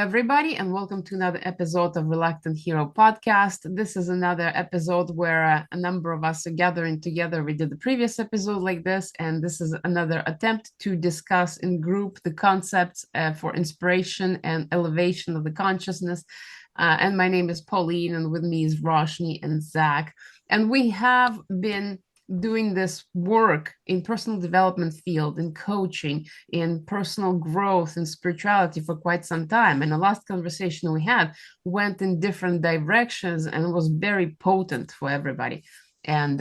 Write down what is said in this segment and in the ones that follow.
everybody, and welcome to another episode of Reluctant Hero podcast. This is another episode where a number of us are gathering together. We did the previous episode like this, and this is another attempt to discuss in group the concepts for inspiration and elevation of the consciousness. And my name is Pauline, and with me is Roshni and Zach. And we have been doing this work in personal development field, in coaching, in personal growth and spirituality for quite some time. And the last conversation we had went in different directions and was very potent for everybody. And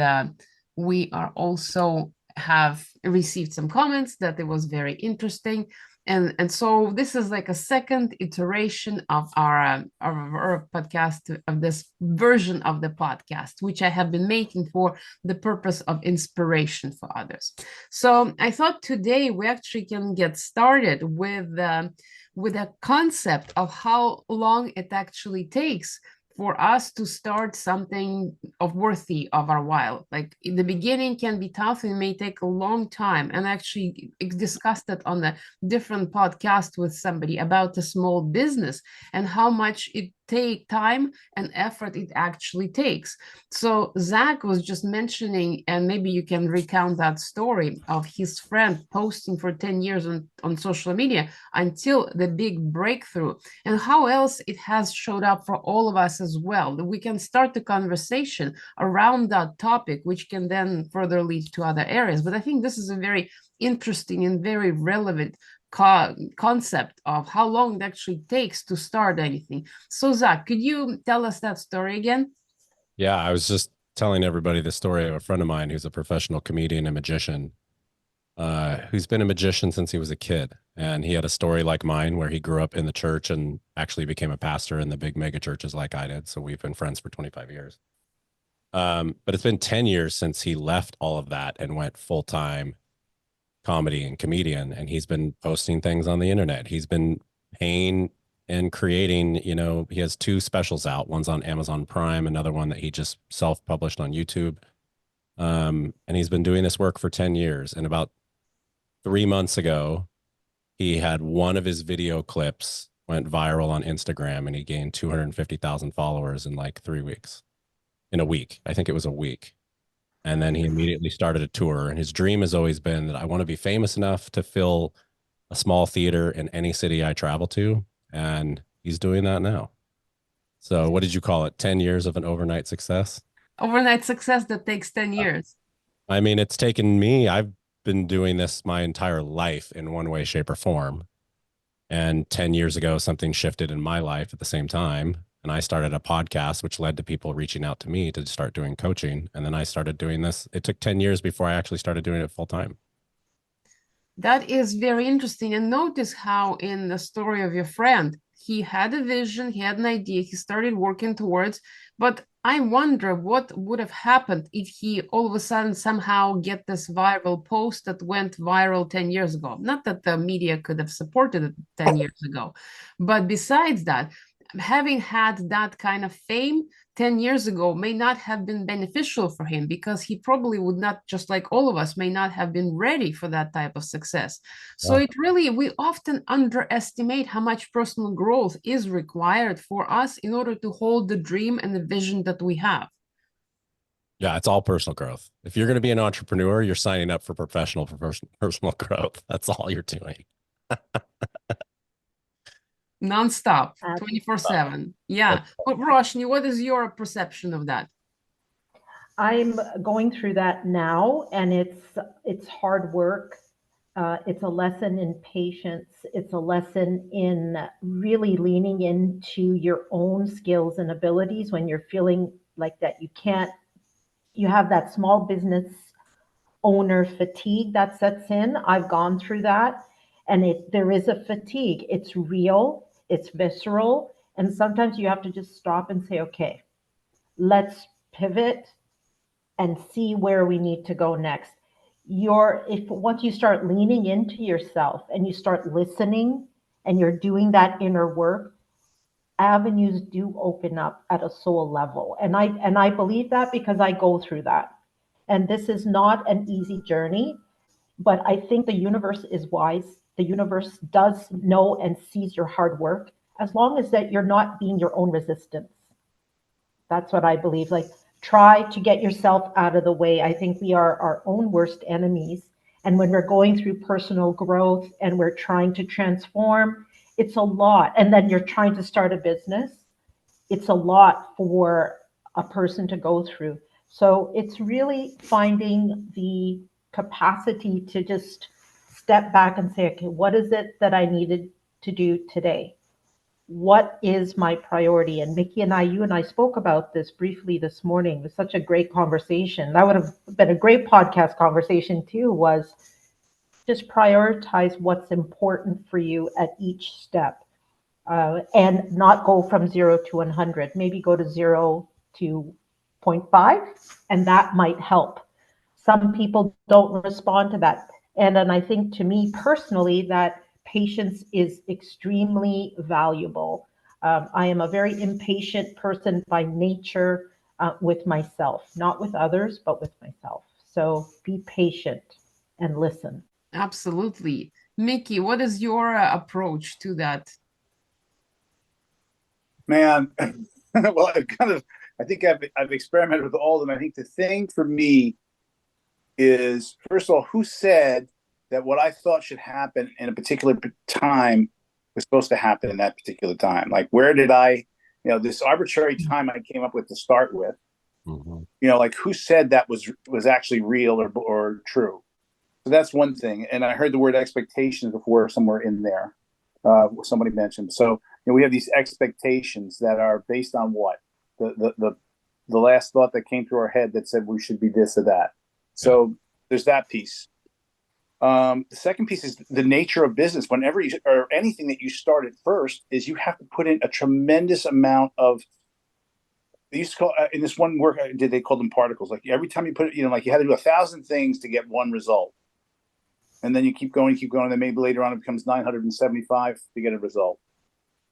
we are also have received some comments that it was very interesting. And so this is like a second iteration of our podcast, of this version of the podcast, which I have been making for the purpose of inspiration for others. So I thought today we actually can get started with a concept of how long it actually takes for us to start something of worthy of our while. Like in the beginning can be tough and may take a long time. And I actually discussed it on a different podcast with somebody about a small business and how much it take time and effort it actually takes. So Zach was just mentioning, and maybe you can recount that story of his friend posting for 10 years on social media until the big breakthrough, and how else it has showed up for all of us as well. We can start the conversation around that topic, which can then further lead to other areas. But I think this is a very interesting and very relevant concept of how long it actually takes to start anything. So Zach, could you tell us that story again? Yeah, I was just telling everybody the story of a friend of mine who's a professional comedian and magician, who's been a magician since he was a kid. And he had a story like mine where he grew up in the church and actually became a pastor in the big mega churches like I did. So we've been friends for 25 years. But it's been 10 years since he left all of that and went full-time comedy and comedian. And he's been posting things on the internet. He's been paying and creating, he has two specials out. One's on Amazon Prime, another one that he just self-published on YouTube. And he's been doing this work for 10 years. And about 3 months ago, he had one of his video clips went viral on Instagram and he gained 250,000 followers in like 3 weeks, in a week. I think it was a week. And then he immediately started a tour. And his dream has always been that I want to be famous enough to fill a small theater in any city I travel to. And he's doing that now. So what did you call it? 10 years of an overnight success? Overnight success that takes 10 years. I mean, it's taken me, I've been doing this my entire life in one way, shape, or form. And 10 years ago, something shifted in my life at the same time. And I started a podcast, which led to people reaching out to me to start doing coaching. And then I started doing this. It took 10 years before I actually started doing it full time. That is very interesting. And notice how in the story of your friend, he had a vision, he had an idea, he started working towards, but I wonder what would have happened if he all of a sudden somehow get this viral post that went viral 10 years ago. Not that the media could have supported it 10 years ago, but besides that, having had that kind of fame 10 years ago may not have been beneficial for him, because he probably would not, just like all of us, may not have been ready for that type of success. So Yeah. it really, we often underestimate how much personal growth is required for us in order to hold the dream and the vision that we have. Yeah, it's all personal growth. If you're going to be an entrepreneur, you're signing up for personal growth. That's all you're doing. Non-stop, 24/7. Yeah. But Roshni, what is your perception of that? I'm going through that now, and it's hard work. It's a lesson in patience. It's a lesson in really leaning into your own skills and abilities when you're feeling like that you can't. You have that small business owner fatigue that sets in. I've gone through that, and there is a fatigue. It's real. It's visceral, and sometimes you have to just stop and say, okay, let's pivot and see where we need to go next. If once you start leaning into yourself and you start listening and you're doing that inner work, avenues do open up at a soul level. And I believe that because I go through that. And this is not an easy journey, but I think the universe is wise. The universe does know and sees your hard work as long as that you're not being your own resistance. That's what I believe. Like, try to get yourself out of the way. I think we are our own worst enemies. And when we're going through personal growth and we're trying to transform, it's a lot. And then you're trying to start a business, it's a lot for a person to go through. So it's really finding the capacity to just step back and say, okay, what is it that I needed to do today? What is my priority? And Mickey and you and I spoke about this briefly this morning. It was such a great conversation. That would have been a great podcast conversation too, was just prioritize what's important for you at each step, and not go from 0 to 100. Maybe go to 0 to 0.5, and that might help. Some people don't respond to that. And then I think, to me personally, that patience is extremely valuable. I am a very impatient person by nature, with myself, not with others, but with myself. So be patient and listen. Absolutely. Mickey, what is your approach to that? Man, well, I think I've experimented with all of them. I think the thing for me is, first of all, who said that what I thought should happen in a particular time was supposed to happen in that particular time? Like, where did this arbitrary time I came up with to start with, like, who said that was actually real or true? So that's one thing. And I heard the word expectations before somewhere in there. Somebody mentioned. So we have these expectations that are based on what? The last thought that came through our head that said we should be this or that. So there's that piece. The second piece is the nature of business. Whenever or anything that you start at first, is you have to put in a tremendous amount of, they used to call, in this one work I did, they called them particles. Like, every time you put it, like, you had to do 1,000 things to get one result. And then you keep going, and then maybe later on it becomes 975 to get a result.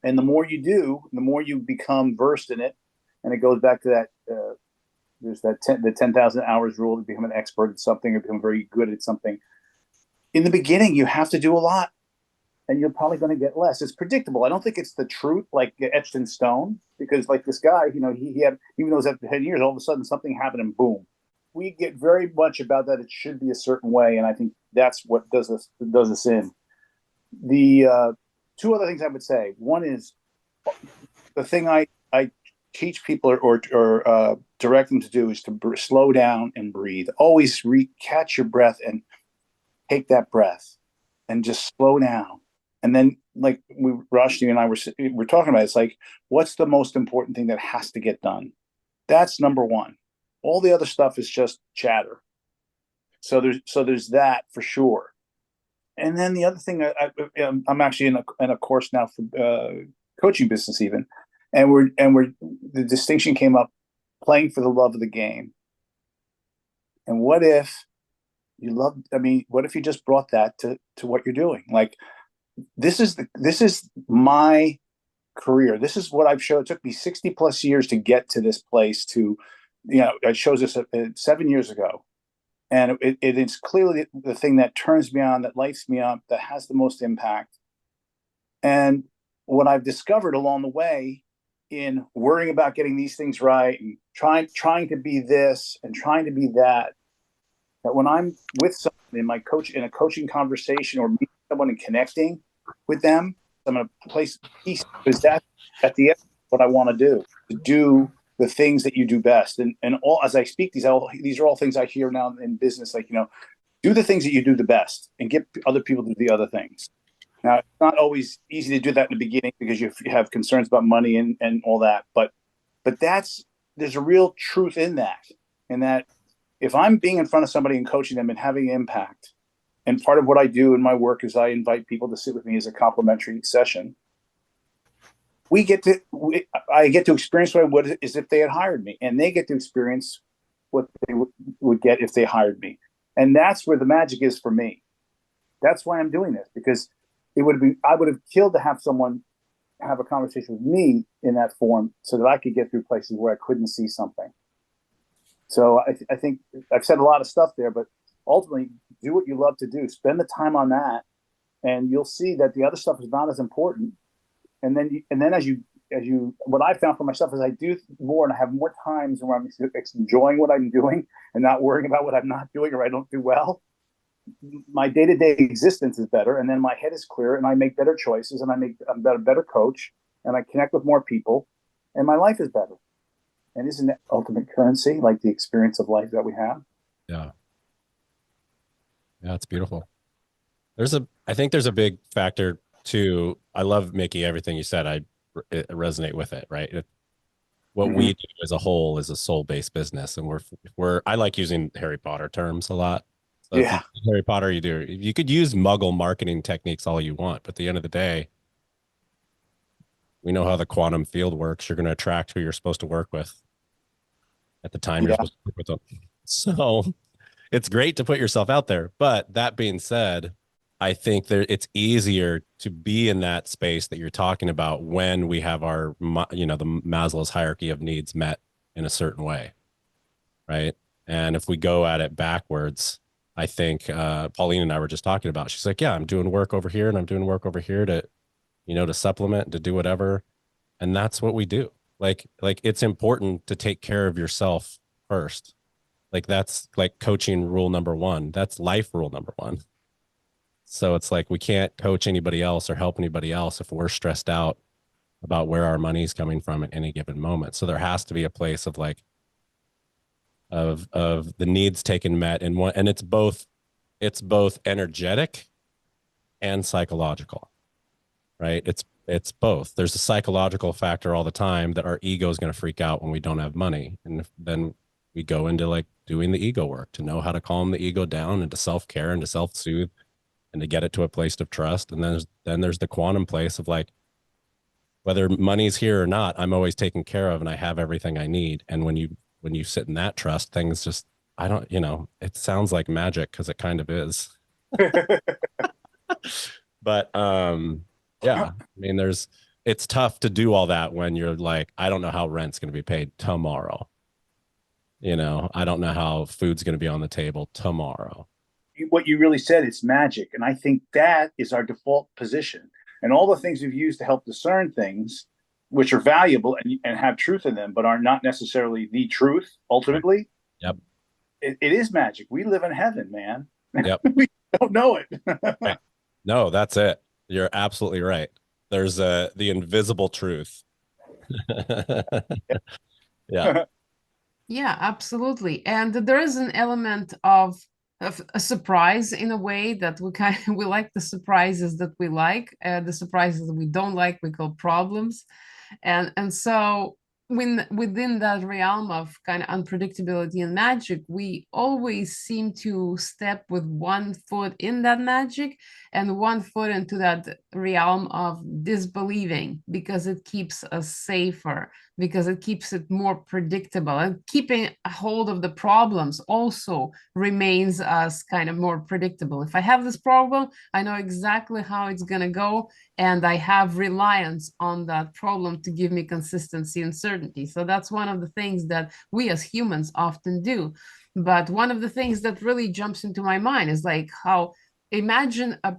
And the more you do, the more you become versed in it. And it goes back to that, there's the 10,000 hours rule to become an expert at something or become very good at something. In the beginning, you have to do a lot, and you're probably going to get less. It's predictable. I don't think it's the truth, like etched in stone, because like this guy, he had, even though it was after 10 years, all of a sudden something happened and boom. We get very much about that. It should be a certain way. And I think that's what does us in. The two other things I would say. One is the thing I teach people or direct them to do is to slow down and breathe. Always catch your breath and take that breath and just slow down. And then, like Roshni and I were talking about, it's like, what's the most important thing that has to get done? That's number one. All the other stuff is just chatter. So there's that for sure. And then the other thing, I'm actually in a course now for coaching business even, and we're the distinction came up, playing for the love of the game. And what if what if you just brought that to what you're doing? Like, this is my career. This is what I've shown. It took me 60 plus years to get to this place. I chose this 7 years ago. And it is clearly the thing that turns me on, that lights me up, that has the most impact. And what I've discovered along the way in worrying about getting these things right and trying to be this and trying to be that when I'm with someone in a coaching conversation or meeting someone and connecting with them, I'm going to place peace, because that's at the end what I want to do the things that you do best. And all, as I speak, these are all things I hear now in business, like, do the things that you do the best and get other people to do the other things. Now, it's not always easy to do that in the beginning because you have concerns about money and all that. But there's a real truth in that if I'm being in front of somebody and coaching them and having impact, and part of what I do in my work is I invite people to sit with me as a complimentary session. I get to experience what I would as if they had hired me, and they get to experience what they would get if they hired me. And that's where the magic is for me. That's why I'm doing this, because I would have killed to have someone have a conversation with me in that form so that I could get through places where I couldn't see something. So I think I've said a lot of stuff there, but ultimately do what you love to do. Spend the time on that, and you'll see that the other stuff is not as important. and then as you what I found for myself is I do more and I have more times where I'm enjoying what I'm doing and not worrying about what I'm not doing or I don't do well. My day-to-day existence is better, and then my head is clear and I make better choices, and I'm a better coach, and I connect with more people, and my life is better. And isn't that ultimate currency, like the experience of life that we have? Yeah. Yeah, it's beautiful. I think there's a big factor too. I love, Mickey, everything you said. I resonate with it, right? What we do as a whole is a soul-based business, and I like using Harry Potter terms a lot. So if you do Harry Potter, you could use muggle marketing techniques all you want, but at the end of the day, we know how the quantum field works. You're going to attract who you're supposed to work with at the time you're supposed to work with them. So it's great to put yourself out there. But that being said, I think it's easier to be in that space that you're talking about when we have our, the Maslow's hierarchy of needs met in a certain way, right? And if we go at it backwards, I think Pauline and I were just talking about, she's like, yeah, I'm doing work over here and I'm doing work over here to, to supplement, to do whatever. And that's what we do. Like it's important to take care of yourself first. Like that's like coaching rule number one. That's life rule number one. So it's like, we can't coach anybody else or help anybody else if we're stressed out about where our money's coming from at any given moment. So there has to be a place of like, of the needs taken met in one, and it's both energetic and psychological, right? It's both. There's a psychological factor all the time that our ego is going to freak out when we don't have money. And then we go into like doing the ego work to know how to calm the ego down and to self-care and to self-soothe and to get it to a place of trust. And then there's the quantum place of like, whether money's here or not, I'm always taken care of and I have everything I need. And when you sit in that trust, things just, it sounds like magic because it kind of is. But yeah, I mean, it's tough to do all that when you're like, I don't know how rent's going to be paid tomorrow. I don't know how food's going to be on the table tomorrow. What you really said, it's magic. And I think that is our default position. And all the things we've used to help discern things, which are valuable and have truth in them, but are not necessarily the truth, ultimately. Yep. It is magic. We live in heaven, man. Yep. We don't know it. Right. No, that's it. You're absolutely right. There's the invisible truth. Yeah. Yeah, absolutely. And there is an element of a surprise in a way that we like the surprises that we like, the surprises that we don't like, we call problems. And so within that realm of kind of unpredictability and magic, we always seem to step with one foot in that magic and one foot into that realm of disbelieving, because it keeps us safer, because it keeps it more predictable, and keeping a hold of the problems also remains us kind of more predictable. If I have this problem, I know exactly how it's going to go, and I have reliance on that problem to give me consistency and certainty. So that's one of the things that we as humans often do. But one of the things that really jumps into my mind is like how, imagine a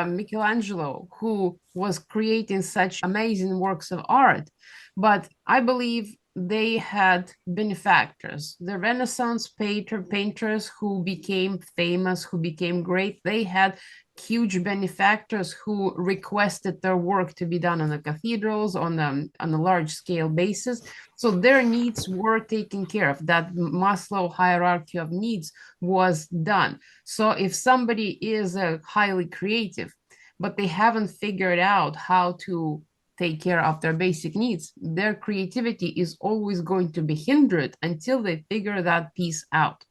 Michelangelo who was creating such amazing works of art, but I believe they had benefactors. The Renaissance painters who became famous, who became great, they had huge benefactors who requested their work to be done on the cathedrals on a large scale basis. So their needs were taken care of. That Maslow hierarchy of needs was done. So if somebody is highly creative, but they haven't figured out how to take care of their basic needs, their creativity is always going to be hindered until they figure that piece out.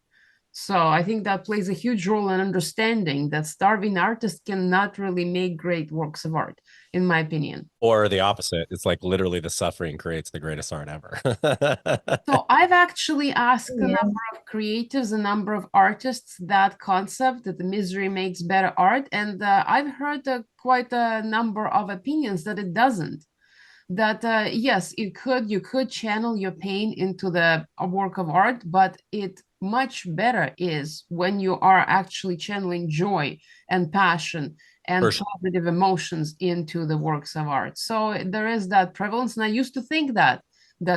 So I think that plays a huge role in understanding that starving artists cannot really make great works of art, in my opinion. Or the opposite. It's like literally the suffering creates the greatest art ever. So I've actually asked a number of creatives, a number of artists, that concept that the misery makes better art. And I've heard quite a number of opinions that it doesn't. That yes, you could channel your pain into a work of art, but it much better is when you are actually channeling joy and passion and For sure. positive emotions into the works of art. So there is that prevalence. And I used to think that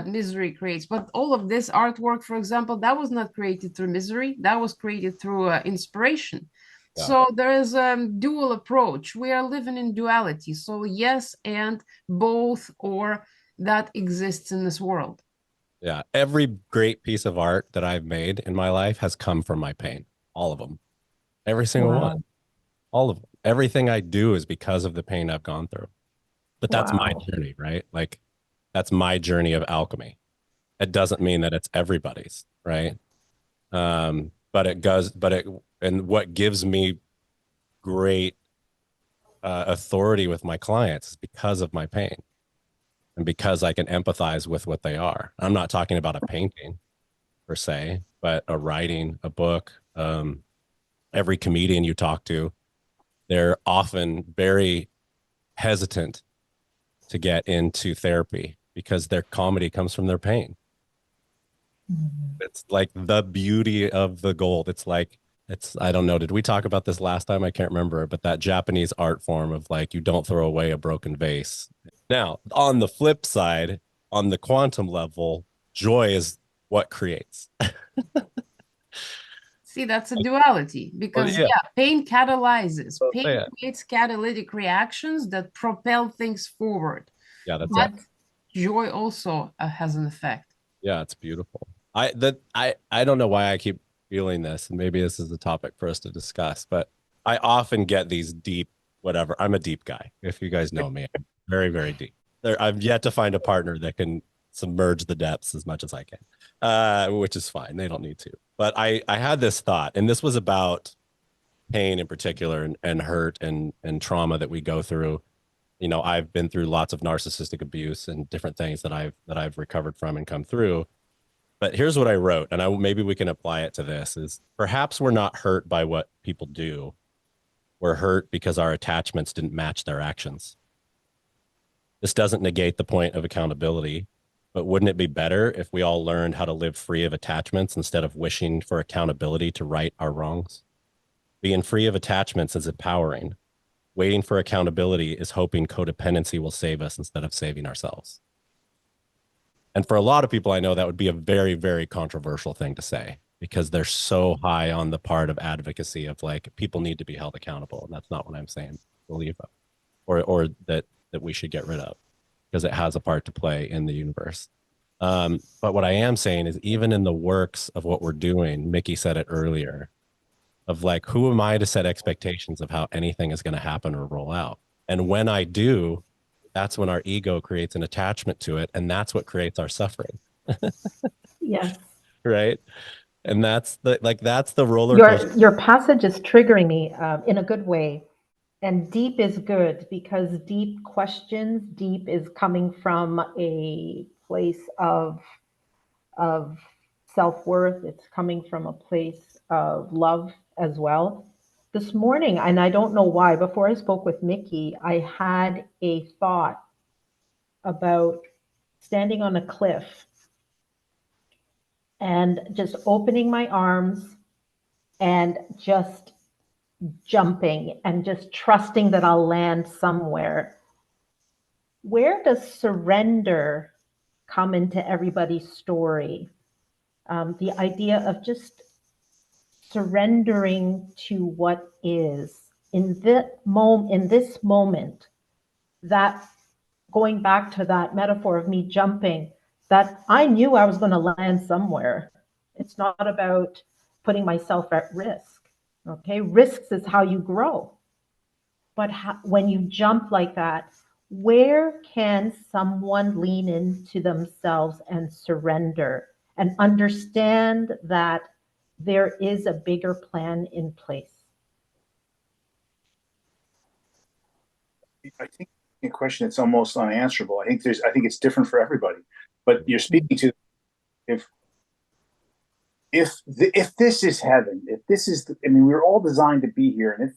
misery creates, but all of this artwork, for example, that was not created through misery, that was created through inspiration. Yeah. So there is a dual approach. We are living in duality. So yes, and both, or that exists in this world. Yeah. Every great piece of art that I've made in my life has come from my pain. All of them. Every single Wow. one. All of them. Everything I do is because of the pain I've gone through. But that's my Wow. journey, right? Like that's my journey of alchemy. It doesn't mean that it's everybody's, right? But it does, and what gives me great authority with my clients is because of my pain and because I can empathize with what they are. I'm not talking about a painting per se, but a writing, a book. Every comedian you talk to, they're often very hesitant to get into therapy because their comedy comes from their pain. It's like the beauty of the gold. It's like, I don't know. Did we talk about this last time? I can't remember, but that Japanese art form of like, you don't throw away a broken vase. Now, on the flip side, on the quantum level, joy is what creates. See, that's a duality because yeah. pain catalyzes. Well, Pain yeah. creates catalytic reactions that propel things forward. Yeah, that's But it. joy also has an effect. Yeah, it's beautiful. I don't know why I keep feeling this, and maybe this is a topic for us to discuss, but I often get these deep, whatever. I'm a deep guy. If you guys know me, I'm very, very deep. I've yet to find a partner that can submerge the depths as much as I can, which is fine. They don't need to. But I had this thought, and this was about pain in particular and hurt and trauma that we go through. You know, I've been through lots of narcissistic abuse and different things that I've recovered from and come through. But here's what I wrote, and maybe we can apply it to this: is perhaps we're not hurt by what people do. We're hurt because our attachments didn't match their actions. This doesn't negate the point of accountability, but wouldn't it be better if we all learned how to live free of attachments instead of wishing for accountability to right our wrongs? Being free of attachments is empowering. Waiting for accountability is hoping codependency will save us instead of saving ourselves. And for a lot of people, I know that would be a very, very controversial thing to say because they're so high on the part of advocacy of like people need to be held accountable. And that's not what I'm saying, believe of, or that we should get rid of because it has a part to play in the universe. But what I am saying is even in the works of what we're doing, Mickey said it earlier, of like, who am I to set expectations of how anything is going to happen or roll out? And when I do, that's when our ego creates an attachment to it. And that's what creates our suffering. Yes. Right. And that's the roller coaster. Your passage is triggering me in a good way. And deep is good because deep questions, deep is coming from a place of self-worth. It's coming from a place of love as well. This morning, and I don't know why, before I spoke with Mickey, I had a thought about standing on a cliff and just opening my arms and just jumping and just trusting that I'll land somewhere. Where does surrender come into everybody's story? The idea of just surrendering to what is in this moment, that going back to that metaphor of me jumping, that I knew I was going to land somewhere. It's not about putting myself at risk. Okay, risks is how you grow. But when you jump like that, where can someone lean into themselves and surrender and understand that there is a bigger plan in place? I think a question that's almost unanswerable. I think it's different for everybody. But you're speaking to if this is heaven, if this is, I mean, we're all designed to be here, and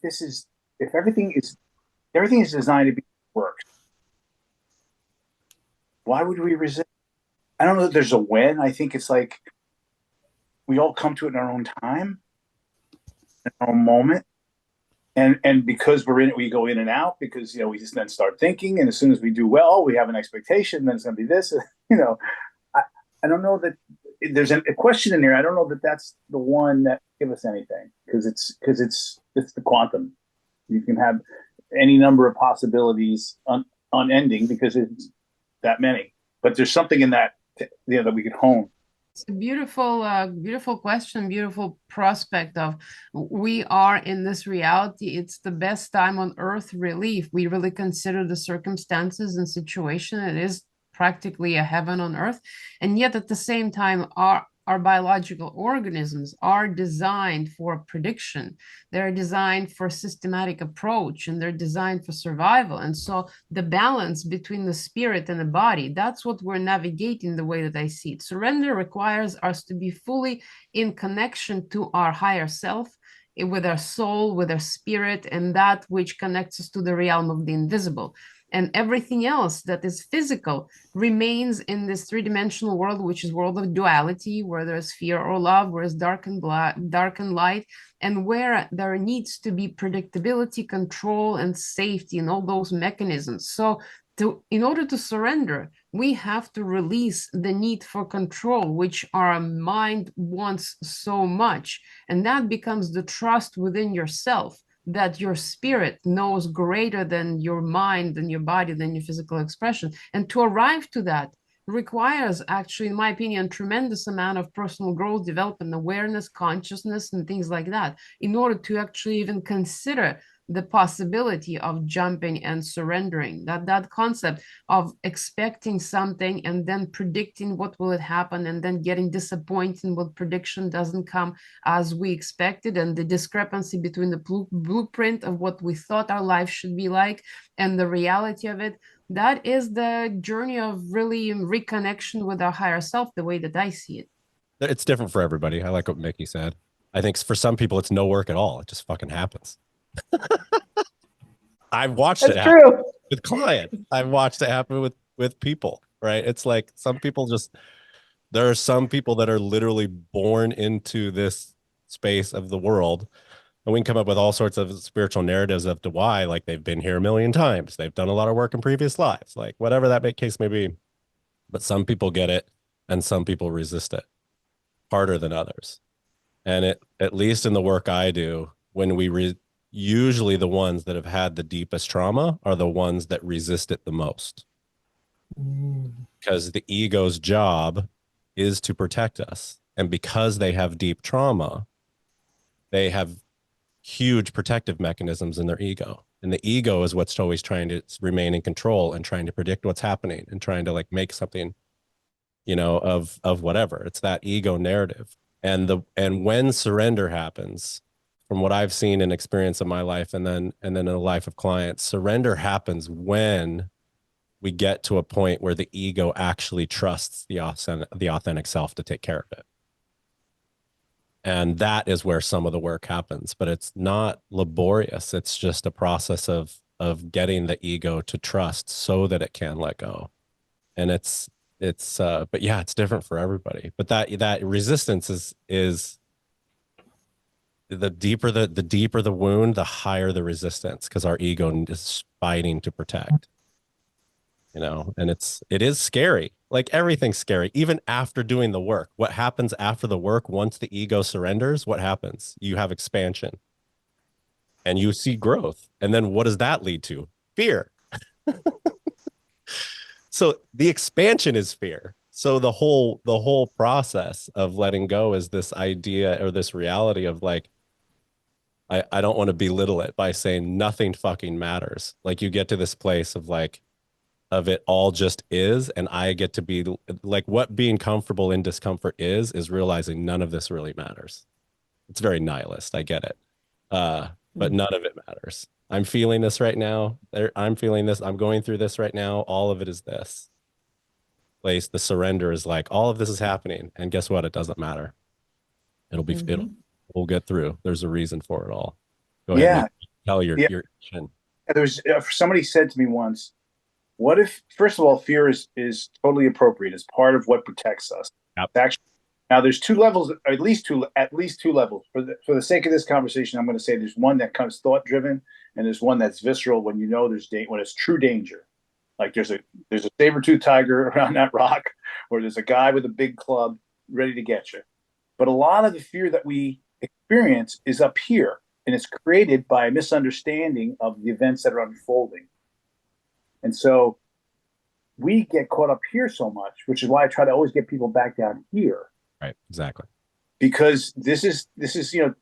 if everything is designed to be works, why would we resist? I don't know that there's a when. I think it's like we all come to it in our own time, in our own moment, and because we're in it, we go in and out because we just then start thinking, and as soon as we do well, we have an expectation. Then it's going to be this. I, I don't know that there's a question in there. I don't know that that's the one that give us anything because it's the quantum. You can have any number of possibilities unending because it's that many. But there's something in that that we could hone. It's a beautiful question, beautiful prospect of we are in this reality. It's the best time on earth, really, if we really consider the circumstances and situation. It is practically a heaven on earth, and yet at the same time, our biological organisms are designed for prediction. They're designed for systematic approach, and they're designed for survival. And so the balance between the spirit and the body, that's what we're navigating the way that I see it. Surrender requires us to be fully in connection to our higher self, with our soul, with our spirit, and that which connects us to the realm of the invisible. And everything else that is physical remains in this three-dimensional world, which is world of duality, where there's fear or love, where it's dark and light, and where there needs to be predictability, control, and safety, and all those mechanisms. So in order to surrender, we have to release the need for control, which our mind wants so much. And that becomes the trust within yourself, that your spirit knows greater than your mind, than your body, than your physical expression. And to arrive to that requires, actually, in my opinion, tremendous amount of personal growth, development, awareness, consciousness, and things like that, in order to actually even consider the possibility of jumping and surrendering. That concept of expecting something and then predicting what will it happen, and then getting disappointed when prediction doesn't come as we expected, and the discrepancy between the blueprint of what we thought our life should be like and the reality of it, that is the journey of really reconnection with our higher self, the way that I see it. It's different for everybody. I like what Mickey said. I think for some people, it's no work at all. It just fucking happens. I've watched it happen with clients. I've watched it happen with people, right? It's like there are some people that are literally born into this space of the world, and we can come up with all sorts of spiritual narratives as to why, like they've been here a million times, they've done a lot of work in previous lives, like whatever that case may be. But some people get it, and some people resist it harder than others. And at least in the work I do, when usually the ones that have had the deepest trauma are the ones that resist it the most. Because the ego's job is to protect us. And because they have deep trauma, they have huge protective mechanisms in their ego. And the ego is what's always trying to remain in control and trying to predict what's happening and trying to like make something, of whatever. It's that ego narrative. And when surrender happens, from what I've seen and experienced in my life, and then in the life of clients, surrender happens when we get to a point where the ego actually trusts the authentic self to take care of it. And that is where some of the work happens, but it's not laborious. It's just a process of getting the ego to trust so that it can let go. And but yeah, it's different for everybody. But that resistance is the deeper the wound, the higher the resistance, because our ego is fighting to protect. And it is scary. Like everything's scary, even after doing the work. What happens after the work, once the ego surrenders, what happens? You have expansion and you see growth. And then what does that lead to? Fear. So the expansion is fear. So the whole process of letting go is this idea or this reality of like, I don't want to belittle it by saying nothing fucking matters. Like you get to this place of like, of it all just is, and I get to be like, what being comfortable in discomfort is realizing none of this really matters. It's very nihilist, I get it, but none of it matters. I'm feeling this right now. I'm feeling this. I'm going through this right now. All of it is this place. The surrender is like, all of this is happening, and guess what? It doesn't matter. We'll get through. There's a reason for it all. Go ahead. Tell your chin. There's somebody said to me once, what if, first of all, fear is totally appropriate as part of what protects us. Yep. It's actually Now there's two levels, at least two levels. For the sake of this conversation, I'm going to say there's one that comes thought driven, and there's one that's visceral when you know when it's true danger. Like there's a saber-tooth tiger around that rock, or there's a guy with a big club ready to get you. But a lot of the fear that we experience is up here, and it's created by a misunderstanding of the events that are unfolding. And so we get caught up here so much, which is why I try to always get people back down here. Right, exactly. Because this is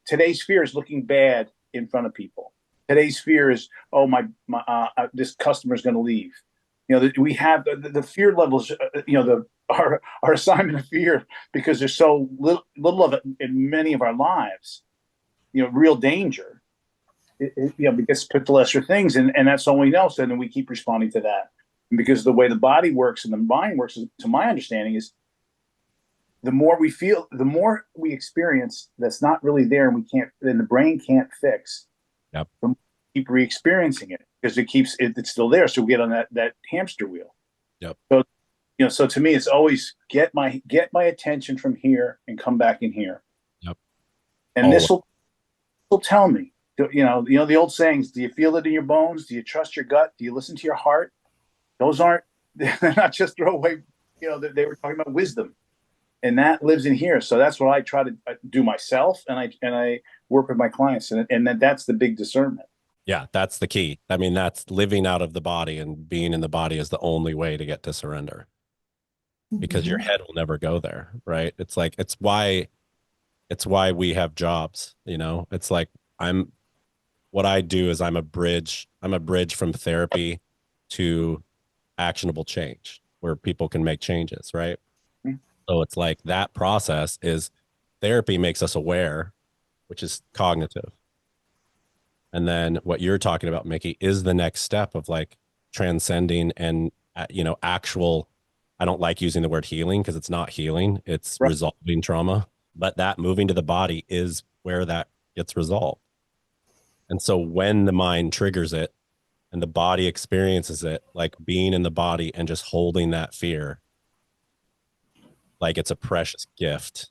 today's fear is looking bad in front of people. Today's fear is, oh this customer is going to leave. We have the fear levels. Our assignment of fear, because there's so little of it in many of our lives. Real danger. It gets put to lesser things, and that's all we know. So then we keep responding to that, and because the way the body works and the mind works, to my understanding, is the more we feel, the more we experience that's not really there, and the brain can't fix. Yep. Keep re-experiencing it because it's still there. So we get on that hamster wheel. Yep. So to me, it's always get my attention from here and come back in here. Yep. And this will tell me. The old sayings: do you feel it in your bones? Do you trust your gut? Do you listen to your heart? Those they're not just throwaway. They were talking about wisdom, and that lives in here. So that's what I try to do myself, and I work with my clients, and that's the big discernment. Yeah, that's the key. I mean, that's living out of the body, and being in the body is the only way to get to surrender, because your head will never go there, right? It's why we have jobs. It's like what I do is I'm a bridge from therapy to actionable change where people can make changes, right? Mm-hmm. So it's like that process is therapy makes us aware, which is cognitive. And then what you're talking about, Mickey, is the next step of like transcending and, actual, I don't like using the word healing because it's not healing, it's right. Resolving trauma, but that moving to the body is where that gets resolved. And so when the mind triggers it and the body experiences it, like being in the body and just holding that fear, like it's a precious gift,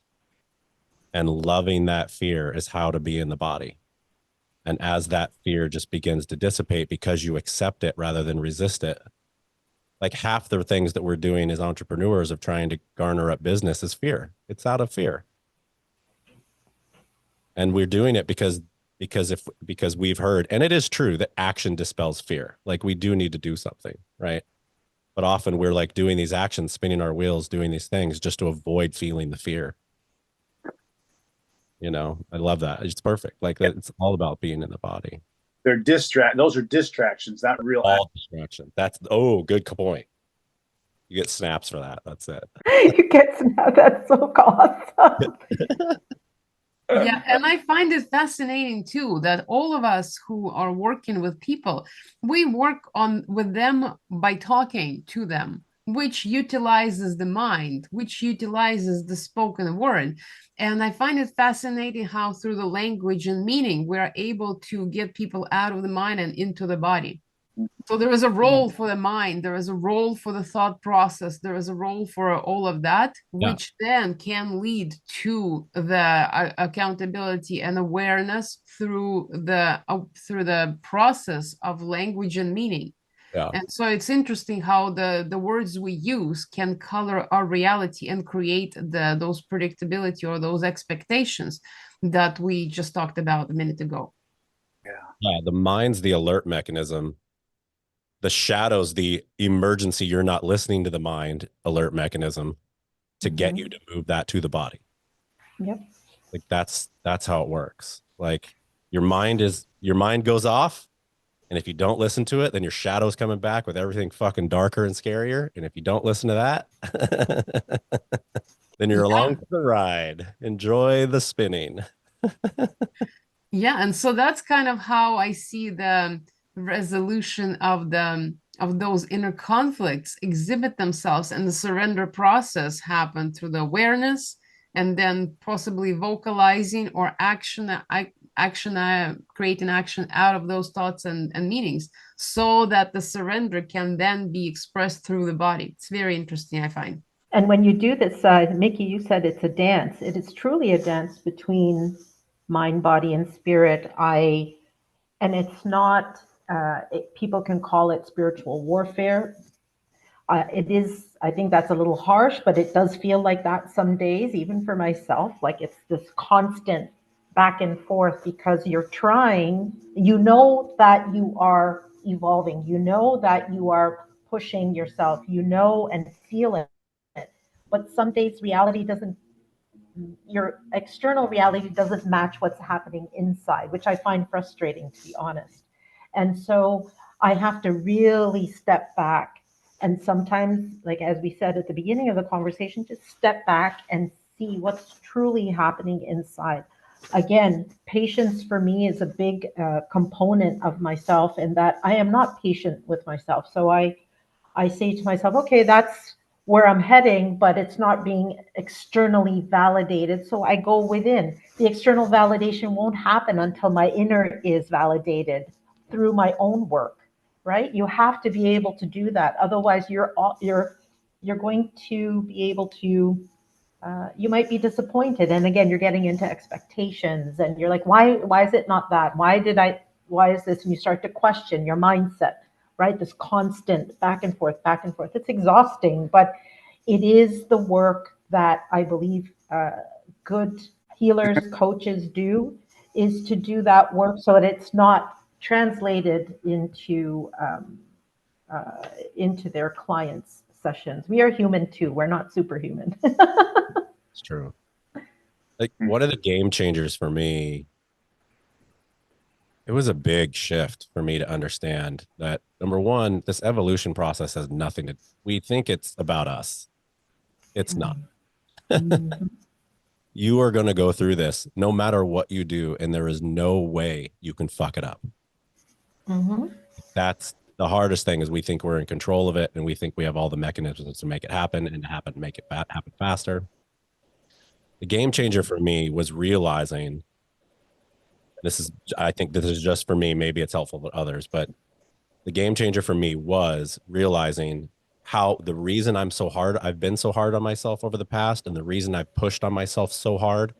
and loving that fear is how to be in the body. And as that fear just begins to dissipate because you accept it rather than resist it, like half the things that we're doing as entrepreneurs of trying to garner up business is fear. It's out of fear. And we're doing it because we've heard, and it is true that action dispels fear. Like we do need to do something, right? But often we're like doing these actions, spinning our wheels, doing these things just to avoid feeling the fear. I love that. It's perfect. Like it's all about being in the body. Those are distractions, not real. All distraction. That's good point. You get snaps for that. That's it. You get snaps. That's so awesome. Yeah, and I find it fascinating too that all of us who are working with people, we work with them by talking to them, which utilizes the mind, which utilizes the spoken word. And I find it fascinating how through the language and meaning, we're able to get people out of the mind and into the body. So there is a role for the mind, there is a role for the thought process, there is a role for all of that, which then can lead to the accountability and awareness through the process of language and meaning. Yeah. And so it's interesting how the words we use can color our reality and create those predictability or those expectations that we just talked about a minute ago. Yeah, the mind's the alert mechanism. The shadows, the emergency, you're not listening to the mind alert mechanism to get you to move that to the body. Yep. Like that's how it works. Like your mind goes off, and if you don't listen to it, then your shadow's coming back with everything fucking darker and scarier. And if you don't listen to that, then you're along for the ride. Enjoy the spinning. Yeah, and so that's kind of how I see the resolution of those inner conflicts exhibit themselves, and the surrender process happen through the awareness, and then possibly vocalizing or creating action out of those thoughts and meanings, so that the surrender can then be expressed through the body. It's very interesting, I find. And when you do this, Mickey, you said it's a dance. It is truly a dance between mind, body, and spirit. And it's not, people can call it spiritual warfare. It is, I think that's a little harsh, but it does feel like that some days, even for myself. Like it's this constant back and forth because you're trying, you know that you are evolving, you know that you are pushing yourself, you know, and feel it. But some days reality doesn't, your external reality doesn't match what's happening inside, which I find frustrating, to be honest. And so I have to really step back. And sometimes, like as we said at the beginning of the conversation, just step back and see what's truly happening inside. Again, patience for me is a big component of myself, and that I am not patient with myself. So I say to myself, okay, that's where I'm heading, but it's not being externally validated. So I go within. The external validation won't happen until my inner is validated through my own work, right? You have to be able to do that. Otherwise, you're going to be able to. You might be disappointed, and again, you're getting into expectations, and you're like, why is it not that? Why is this? And you start to question your mindset, right? This constant back and forth, back and forth. It's exhausting, but it is the work that I believe good healers, coaches do, is to do that work so that it's not translated into their clients' sessions. We are human too. We're not superhuman. It's true. Like one of the game changers for me, it was a big shift for me to understand that number one, this evolution process has nothing to, we think it's about us. It's not. Mhm. You are going to go through this no matter what you do, and there is no way you can fuck it up. Mhm. That's the hardest thing, is we think we're in control of it, and we think we have all the mechanisms to make it happen and to make it happen faster. The game changer for me was realizing, this is, I think this is just for me, maybe it's helpful to others, but the game changer for me was realizing how the reason I've been so hard on myself over the past, and the reason I've pushed on myself so hard,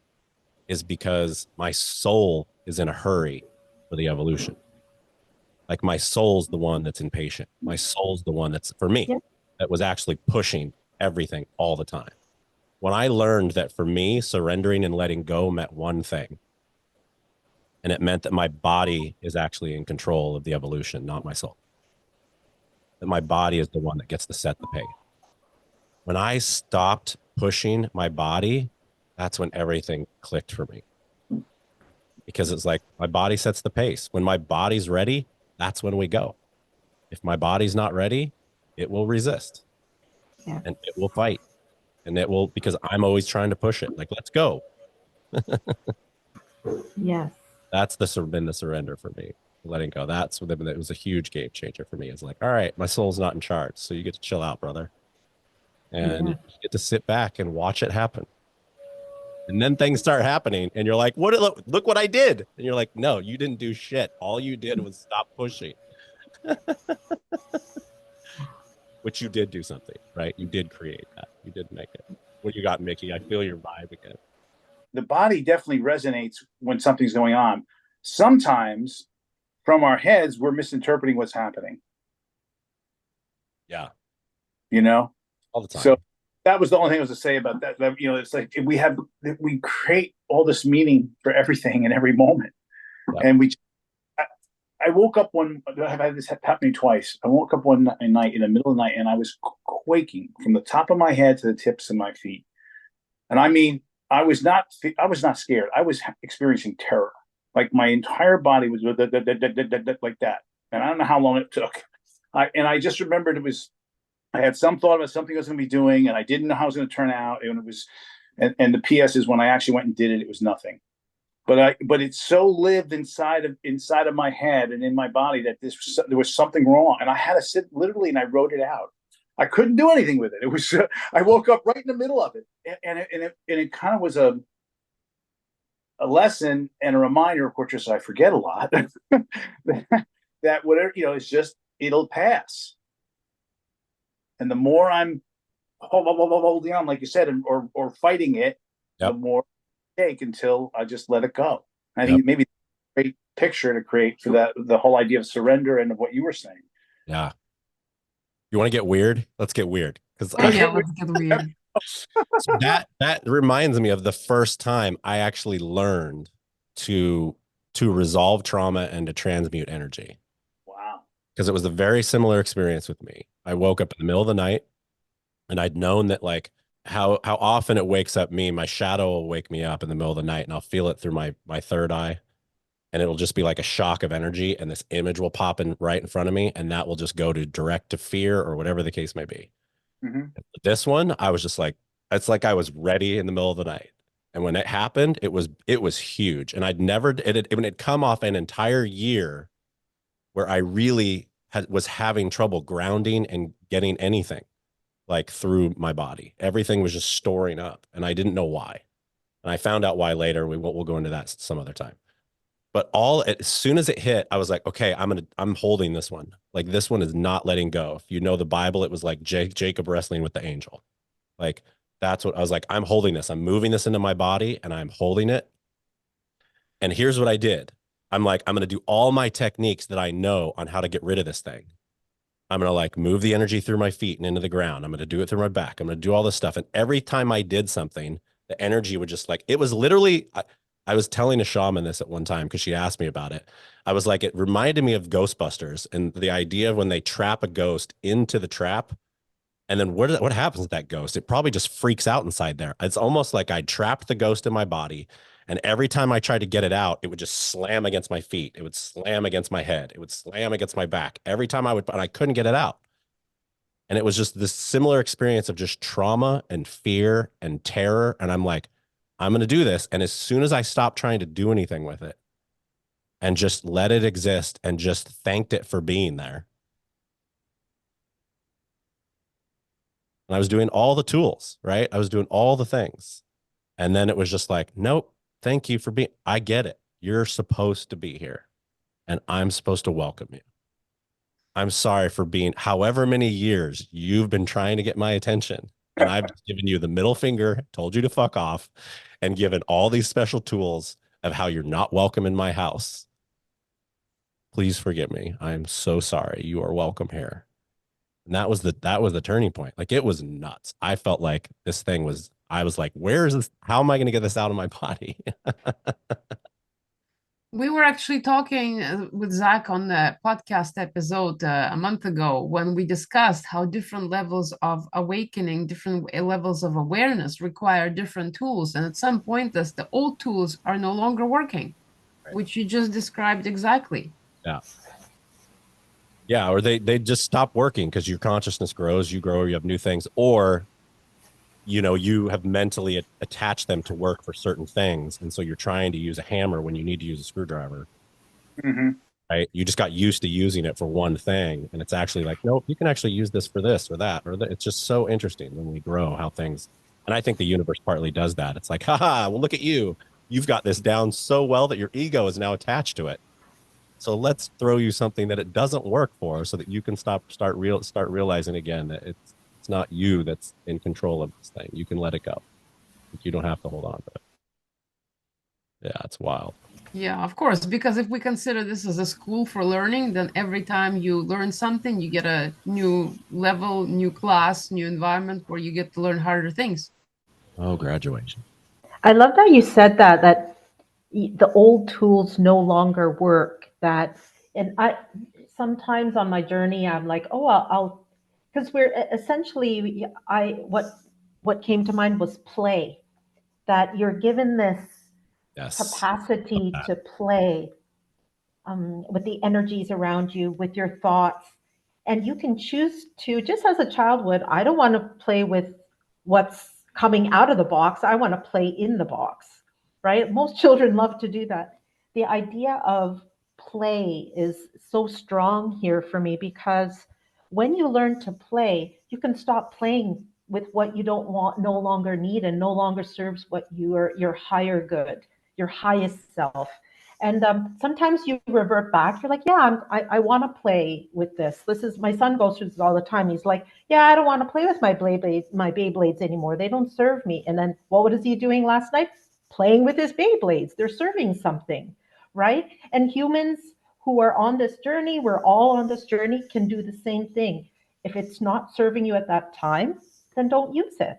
is because my soul is in a hurry for the evolution. Like my soul's the one that's impatient. My soul's the one that's, for me, Yeah. that was actually pushing everything all the time. When I learned that for me, surrendering and letting go meant one thing, and it meant that my body is actually in control of the evolution, not my soul. That my body is the one that gets to set the pace. When I stopped pushing my body, that's when everything clicked for me. Because it's like my body sets the pace. When my body's ready, that's when we go. If my body's not ready, it will resist. Yeah. And it will fight. And it will, because I'm always trying to push it. Like, let's go. Yes. That's been the surrender for me, letting go. That's what it was, a huge game changer for me. It's like, all right, my soul's not in charge, so you get to chill out, brother, and Yeah. you get to sit back and watch it happen. And then things start happening, and you're like, look what I did. And you're like, no, you didn't do shit. All you did was stop pushing. Which you did do something, right? You did create that. You did make it. What you got, Mickey? I feel your vibe again. The body definitely resonates when something's going on. Sometimes from our heads, we're misinterpreting what's happening. Yeah. You know? All the time. So that was the only thing I was to say about that. You know, it's like we create all this meaning for everything in every moment. Yeah. And I woke up I've had this happening twice. I woke up one night in the middle of the night, and I was quaking from the top of my head to the tips of my feet. And I mean, I was not scared. I was experiencing terror. Like my entire body was like that. And I don't know how long it took. I just remembered I had some thought about something I was going to be doing, and I didn't know how it was going to turn out. And it was, and the PS is when I actually went and did it, it was nothing. But it so lived inside of my head and in my body that there was something wrong, and I had to sit literally and I wrote it out. I couldn't do anything with it. It was I woke up right in the middle of it, and it kind of was a lesson and a reminder, of course, just I forget a lot, that whatever, it's just, it'll pass. And the more I'm holding on, like you said, or fighting it, the Yep. more I take until I just let it go. I Yep. think maybe a great picture to create for that, the whole idea of surrender and of what you were saying. Yeah. You want to get weird? Let's get weird. Because Oh yeah, let's get weird. so that reminds me of the first time I actually learned to resolve trauma and to transmute energy. Wow. Because it was a very similar experience with me. I woke up in the middle of the night, and I'd known that, like, how often it wakes up me, my shadow will wake me up in the middle of the night, and I'll feel it through my third eye, and it'll just be like a shock of energy, and this image will pop in right in front of me, and that will just go to direct to fear or whatever the case may be. Mm-hmm. This one, I was just like, it's like I was ready in the middle of the night. And when it happened, it was huge. And I'd never it had come off an entire year where I really was having trouble grounding and getting anything like through my body. Everything was just storing up, and I didn't know why. And I found out why later. We'll go into that some other time. But as soon as it hit, I was like, okay, I'm holding this one. Like, this one is not letting go. If you know the Bible, it was like Jacob wrestling with the angel. Like, that's what I was like. I'm holding this. I'm moving this into my body, and I'm holding it. And here's what I did. I'm like, I'm going to do all my techniques that I know on how to get rid of this thing. I'm going to like move the energy through my feet and into the ground. I'm going to do it through my back. I'm going to do all this stuff. And every time I did something, the energy would just, like, it was literally, I was telling a shaman this at one time because she asked me about it. I was like, it reminded me of Ghostbusters and the idea of when they trap a ghost into the trap. And then what happens with that ghost? It probably just freaks out inside there. It's almost like I trapped the ghost in my body. And every time I tried to get it out, it would just slam against my feet. It would slam against my head. It would slam against my back. Every time and I couldn't get it out. And it was just this similar experience of just trauma and fear and terror. And I'm like, I'm going to do this. And as soon as I stopped trying to do anything with it and just let it exist and just thanked it for being there, and I was doing all the tools, right? I was doing all the things. And then it was just like, nope, thank you for being, I get it. You're supposed to be here, and I'm supposed to welcome you. I'm sorry for being, however many years you've been trying to get my attention, and I've just given you the middle finger, told you to fuck off, and given all these special tools of how you're not welcome in my house. Please forgive me. I'm so sorry. You are welcome here. And that was the turning point. Like, it was nuts. I felt like this thing was, I was like, where is this? How am I going to get this out of my body? We were actually talking with Zach on the podcast episode a month ago when we discussed how different levels of awakening, different levels of awareness require different tools. And at some point, the old tools are no longer working, which you just described exactly. Yeah. Yeah. Or they just stop working because your consciousness grows, you grow, you have new things, or, you have mentally attached them to work for certain things. And so you're trying to use a hammer when you need to use a screwdriver. Mm-hmm. Right. You just got used to using it for one thing. And it's actually like, nope, you can actually use this for this or that, or that. It's just so interesting when we grow how things, and I think the universe partly does that. It's like, haha, well, look at you. You've got this down so well that your ego is now attached to it. So let's throw you something that it doesn't work for, so that you can start realizing again that it's not you that's in control of this thing. You can let it go. You don't have to hold on to it. Yeah, it's wild. Yeah, of course, because if we consider this as a school for learning, then every time you learn something, you get a new level, new class, new environment where you get to learn harder things. Oh, graduation. I love that you said that the old tools no longer work. And I sometimes on my journey, I'm like, oh, I'll because we're essentially, what came to mind was play. That you're given this Yes. capacity to play with the energies around you, with your thoughts. And you can choose to, just as a child would, I don't want to play with what's coming out of the box. I want to play in the box, right? Most children love to do that. The idea of play is so strong here for me, because when you learn to play, you can stop playing with what you don't want, no longer need, and no longer serves what your higher good, your highest self. And sometimes you revert back. You're like, yeah, I want to play with this. This is, my son goes through this all the time. He's like, yeah, I don't want to play with my Beyblades anymore. They don't serve me. And then what was he doing last night? Playing with his Beyblades. They're serving something, right? And humans who are on this journey, we're all on this journey, can do the same thing. If it's not serving you at that time, then don't use it.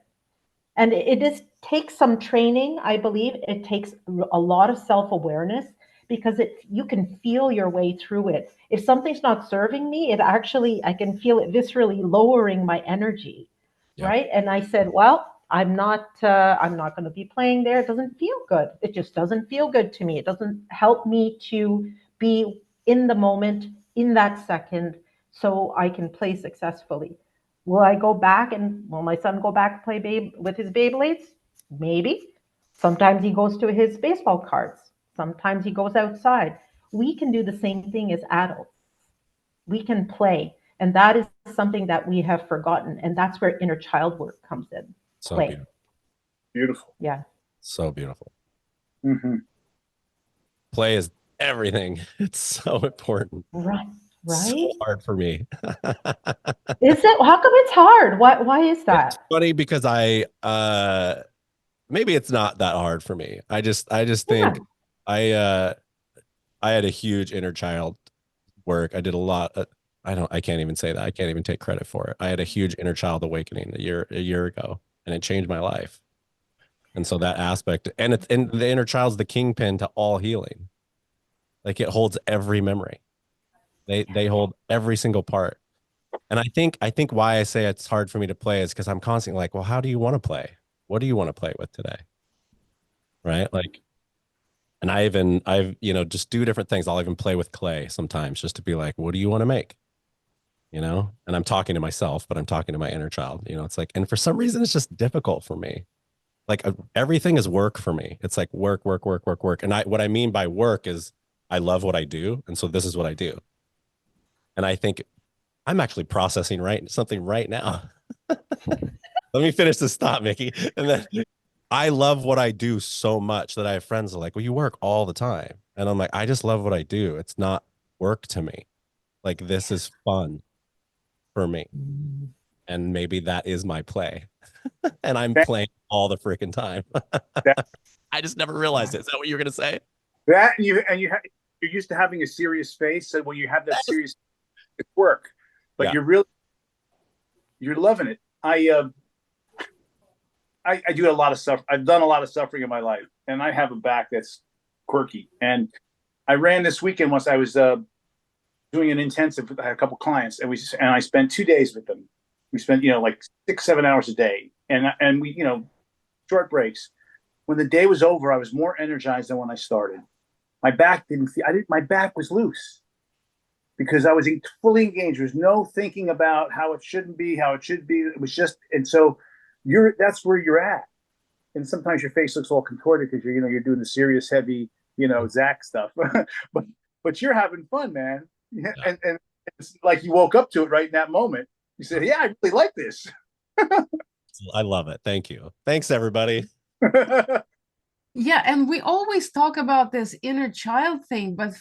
And it just takes some training. I believe it takes a lot of self-awareness, because you can feel your way through it. If something's not serving me, it actually, I can feel it viscerally lowering my energy, Yep. right? And I said, well, I'm not going to be playing there. It doesn't feel good. It just doesn't feel good to me. It doesn't help me to be in the moment, in that second, so I can play successfully. Will I go back, and will my son go back to play with his Beyblades? Maybe. Sometimes he goes to his baseball cards. Sometimes he goes outside. We can do the same thing as adults. We can play. And that is something that we have forgotten. And that's where inner child work comes in. So Play. beautiful. Beautiful. Yeah. So beautiful. Mm-hmm. Play is everything. It's so important. Right. So hard for me. Is it? How come it's hard? Why is that? It's funny because maybe it's not that hard for me. I just think I had a huge inner child work. I did a lot. I can't even say that. I can't even take credit for it. I had a huge inner child awakening a year ago, and it changed my life. And so that aspect, and the inner child's the kingpin to all healing. Like, it holds every memory. They hold every single part. And I think why I say it's hard for me to play is because I'm constantly like, well, how do you want to play? What do you want to play with today? Right? Like, and I've just do different things. I'll even play with clay sometimes, just to be like, what do you want to make? And I'm talking to myself, but I'm talking to my inner child. It's like, and for some reason, it's just difficult for me. Like, everything is work for me. It's like work, work, work, work, work. And what I mean by work is I love what I do. And so this is what I do. And I think I'm actually processing something right now. Let me finish this thought, Mickey. And then I love what I do so much that I have friends that are like, well, you work all the time. And I'm like, I just love what I do. It's not work to me. Like, this is fun for me. And maybe that is my play. And I'm playing all the freaking time. I just never realized it. Is that what you were going to say? That you're used to having a serious face. So when you have that serious work, but yeah. you're loving it. I do a lot of stuff. I've done a lot of suffering in my life, and I have a back that's quirky. And I ran this weekend once. I was doing an intensive. I had a couple clients, and I spent 2 days with them. We spent like 6-7 hours a day, and we short breaks. When the day was over, I was more energized than when I started. My back my back was loose because I was fully engaged. There's no thinking about how it shouldn't be, how it should be. It was just, and so that's where you're at. And sometimes your face looks all contorted because you're doing the serious, heavy, Zach stuff. but you're having fun, man. Yeah. And it's like you woke up to it right in that moment. You said, yeah, I really like this. I love it. Thank you. Thanks, everybody. Yeah, and we always talk about this inner child thing, but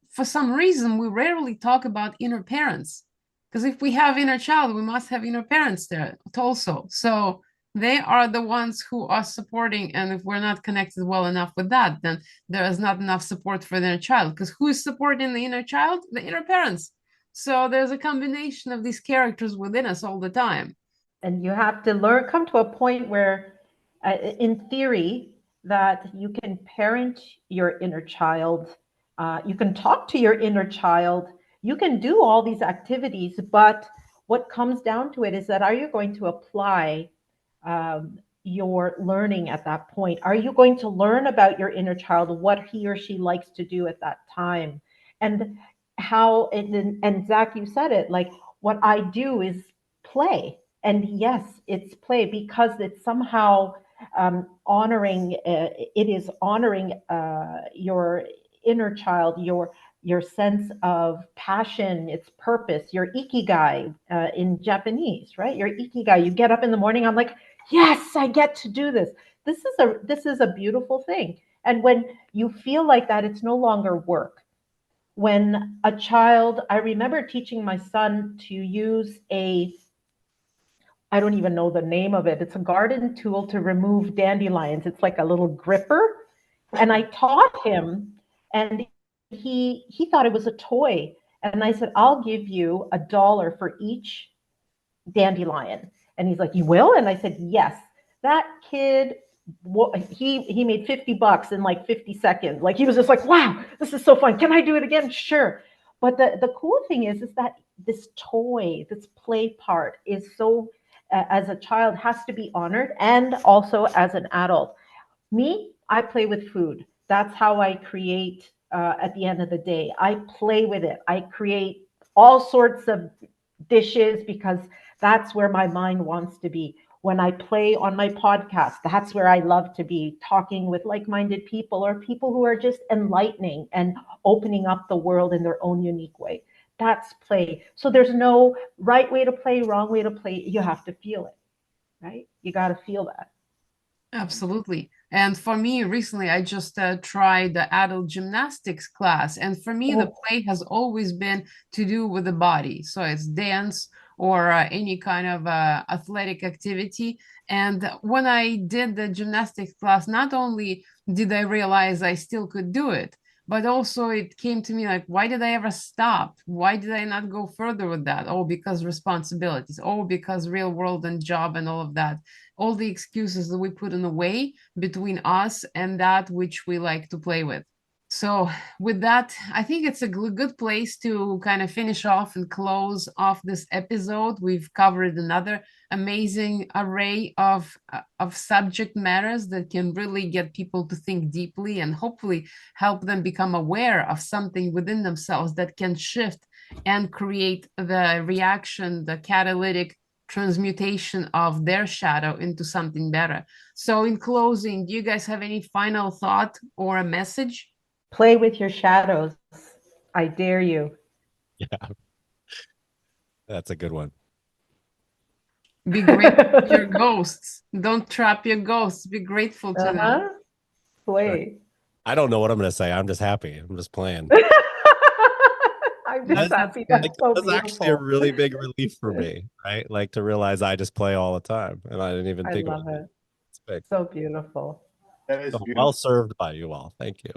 for some reason, we rarely talk about inner parents. Because if we have inner child, we must have inner parents there also. So they are the ones who are supporting. And if we're not connected well enough with that, then there is not enough support for the inner child. Because who is supporting the inner child? The inner parents. So there's a combination of these characters within us all the time. And you have to come to a point where, in theory, that you can parent your inner child. You can talk to your inner child. You can do all these activities, but what comes down to it is that, are you going to apply your learning at that point? Are you going to learn about your inner child, what he or she likes to do at that time? And how, and Zach, you said it, like, what I do is play. And yes, it's play because it's somehow honoring, it is honoring your inner child, your sense of passion, its purpose, your ikigai in Japanese, right? Your ikigai, you get up in the morning, I'm like, yes, I get to do this. This is a beautiful thing. And when you feel like that, it's no longer work. When a child, I remember teaching my son to use I don't even know the name of it. It's a garden tool to remove dandelions. It's like a little gripper. And I taught him, and he thought it was a toy. And I said, I'll give you $1 for each dandelion. And he's like, you will? And I said, yes. That kid, he made $50 in like 50 seconds. Like he was just like, wow, this is so fun. Can I do it again? Sure. But the cool thing is that this toy, this play part is so, as a child, has to be honored, and also as an adult. Me, I play with food. That's how I create at the end of the day. I play with it. I create all sorts of dishes because that's where my mind wants to be. When I play on my podcast, that's where I love to be, talking with like-minded people or people who are just enlightening and opening up the world in their own unique way. That's play. So there's no right way to play, wrong way to play. You have to feel it, right? You got to feel that. Absolutely. And for me, recently, I just tried the adult gymnastics class. And for me, the play has always been to do with the body. So it's dance or any kind of athletic activity. And when I did the gymnastics class, not only did I realize I still could do it, but also it came to me like, why did I ever stop? Why did I not go further with that? Oh, because responsibilities. Oh, because real world and job and all of that. All the excuses that we put in the way between us and that which we like to play with. So with that, I think it's a good place to kind of finish off and close off this episode. We've covered another amazing array of subject matters that can really get people to think deeply and hopefully help them become aware of something within themselves that can shift and create the reaction, the catalytic transmutation of their shadow into something better. So in closing, do you guys have any final thought or a message? Play with your shadows. I dare you. Yeah. That's a good one. Be grateful to your ghosts. Don't trap your ghosts. Be grateful to them. Play. I don't know what I'm going to say. I'm just happy. I'm just playing. I'm just happy. That's so beautiful. That's actually a really big relief for me, right? Like to realize I just play all the time, and I didn't even think about it. It's big. So beautiful. That is beautiful. Well served by you all. Thank you.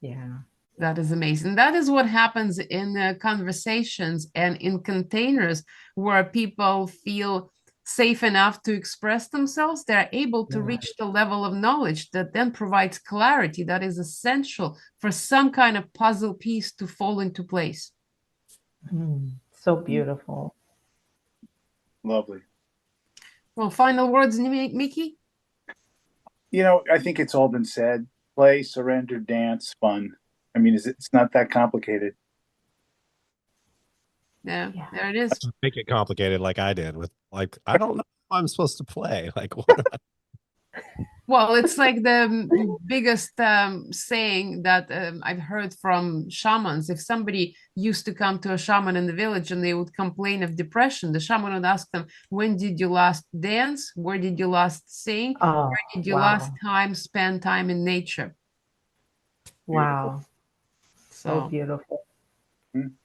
Yeah. That is amazing. That is what happens in conversations and in containers where people feel safe enough to express themselves. They're able to reach the level of knowledge that then provides clarity that is essential for some kind of puzzle piece to fall into place. So beautiful. Lovely. Well, final words, Mickey? You know, I think it's all been said. Play, surrender, dance, fun. I mean, it's not that complicated. Yeah, there it is. Make it complicated like I did with, like, I don't know if I'm supposed to play. Like, what? Well, it's like the biggest saying that I've heard from shamans. If somebody used to come to a shaman in the village and they would complain of depression, the shaman would ask them, when did you last dance? Where did you last sing? Where did you last spend time in nature? Wow. So So beautiful.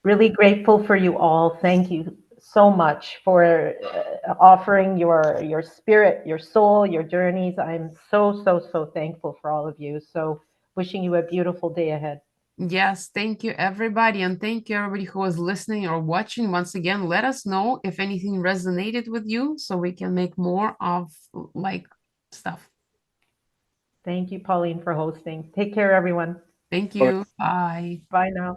Really grateful for you all. Thank you so much for offering your spirit, your soul, your journeys. I'm so thankful for all of you. So wishing you a beautiful day ahead. yes, thank you, everybody. And thank you, everybody who was listening or watching. Once again, let us know if anything resonated with you so we can make more of like stuff. Thank you, Pauline, for hosting. Take care, everyone. Thank you. Bye. Bye now.